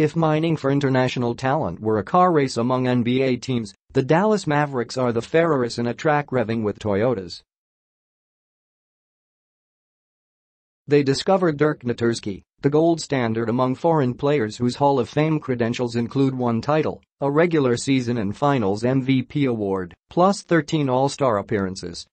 If mining for international talent were a car race among NBA teams, the Dallas Mavericks are the Ferraris in a track revving with Toyotas. They discovered Dirk Nowtirzki, the gold standard among foreign players whose Hall of Fame credentials include one title, a regular season and finals MVP award, plus 13 All-Star appearances.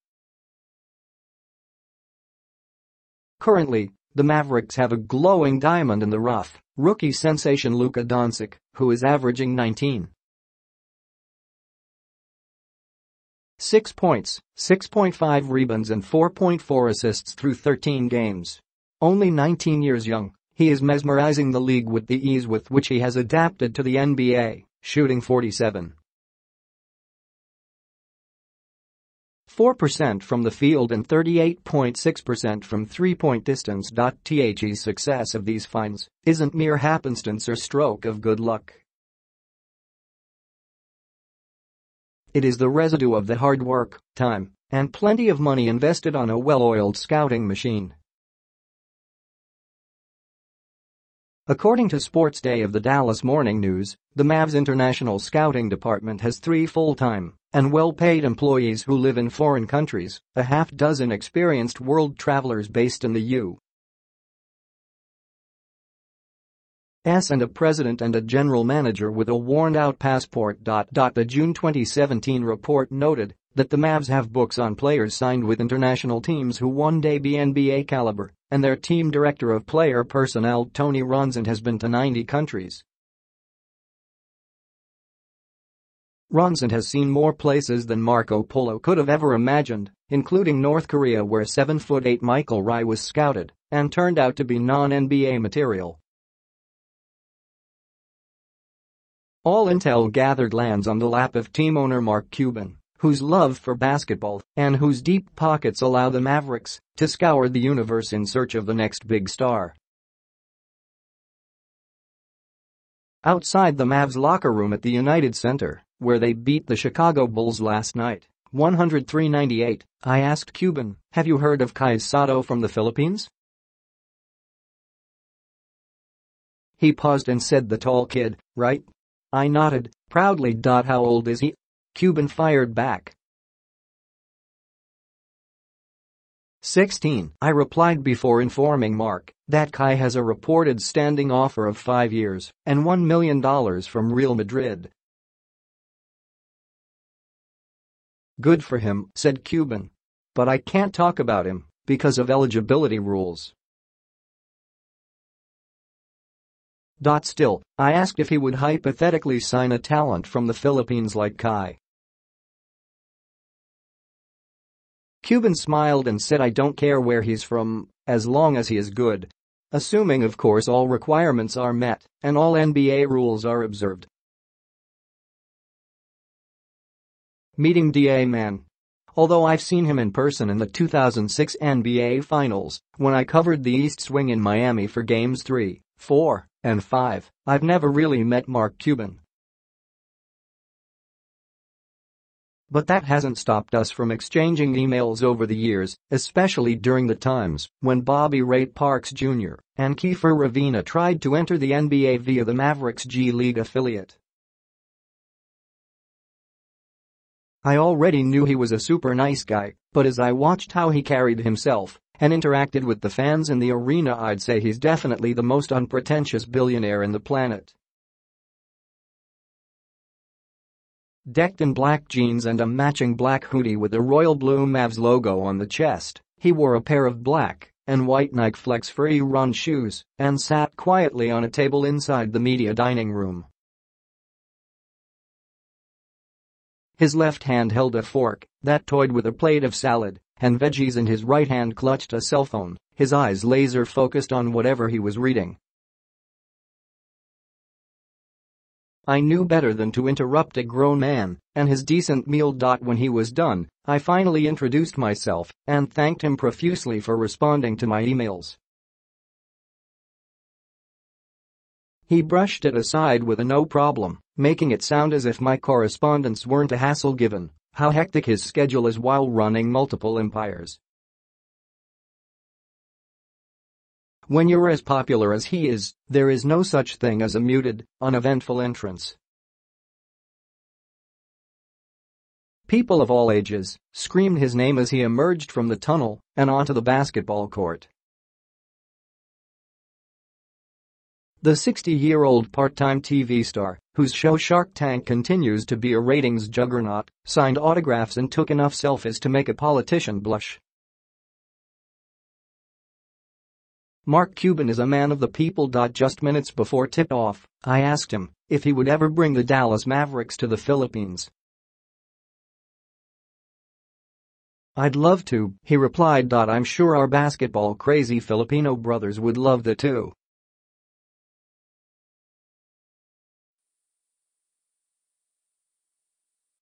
Currently, the Mavericks have a glowing diamond in the rough, rookie sensation Luka Doncic, who is averaging 19.6 points, 6.5 rebounds and 4.4 assists through 13 games. Only 19 years young, he is mesmerizing the league with the ease with which he has adapted to the NBA, shooting 47.4% from the field and 38.6% from three-point distance. His success of these finds isn't mere happenstance or stroke of good luck. It is the residue of the hard work, time, and plenty of money invested on a well-oiled scouting machine. According to Sports Day of the Dallas Morning News, the Mavs International Scouting Department has 3 full-time and well-paid employees who live in foreign countries, a half-dozen experienced world travelers based in the U.S. and a president and a general manager with a worn-out passport. The June 2017 report noted that the Mavs have books on players signed with international teams who one day be NBA caliber, and their team director of player personnel Tony Ronson has been to 90 countries. Ronson has seen more places than Marco Polo could have ever imagined, including North Korea where 7'8" Michael Rye was scouted and turned out to be non-NBA material. All intel gathered lands on the lap of team owner Mark Cuban, whose love for basketball and whose deep pockets allow the Mavericks to scour the universe in search of the next big star. Outside the Mavs locker room at the United Center, where they beat the Chicago Bulls last night, 103-98, I asked Cuban, "Have you heard of Kai Sotto from the Philippines?" He paused and said, "The tall kid, right?" I nodded, proudly. "How old is he?" Cuban fired back. 16, I replied before informing Mark that Kai has a reported standing offer of 5 years and $1 million from Real Madrid. "Good for him," said Cuban. "But I can't talk about him because of eligibility rules." Still, I asked if he would hypothetically sign a talent from the Philippines like Kai. Cuban smiled and said, "I don't care where he's from, as long as he is good. Assuming, of course, all requirements are met and all NBA rules are observed." Meeting DA man. Although I've seen him in person in the 2006 NBA Finals, when I covered the East Swing in Miami for Games 3, 4, and 5, I've never really met Mark Cuban. But that hasn't stopped us from exchanging emails over the years, especially during the times when Bobby Ray Parks Jr. and Kiefer Ravena tried to enter the NBA via the Mavericks G League affiliate. I already knew he was a super nice guy, but as I watched how he carried himself and interacted with the fans in the arena, I'd say he's definitely the most unpretentious billionaire in the planet. Decked in black jeans and a matching black hoodie with a royal blue Mavs logo on the chest, he wore a pair of black and white Nike Flex Free Run shoes and sat quietly on a table inside the media dining room. His left hand held a fork that toyed with a plate of salad and veggies and his right hand clutched a cell phone, his eyes laser-focused on whatever he was reading. I knew better than to interrupt a grown man and his decent meal. When he was done, I finally introduced myself and thanked him profusely for responding to my emails. He brushed it aside with a no problem, making it sound as if my correspondence weren't a hassle given how hectic his schedule is while running multiple empires. When you're as popular as he is, there is no such thing as a muted, uneventful entrance. People of all ages screamed his name as he emerged from the tunnel and onto the basketball court. The 60-year-old part-time TV star, whose show Shark Tank continues to be a ratings juggernaut, signed autographs and took enough selfies to make a politician blush. Mark Cuban is a man of the people. Just minutes before tip-off, I asked him if he would ever bring the Dallas Mavericks to the Philippines. "I'd love to," he replied. "I'm sure our basketball-crazy Filipino brothers would love that too."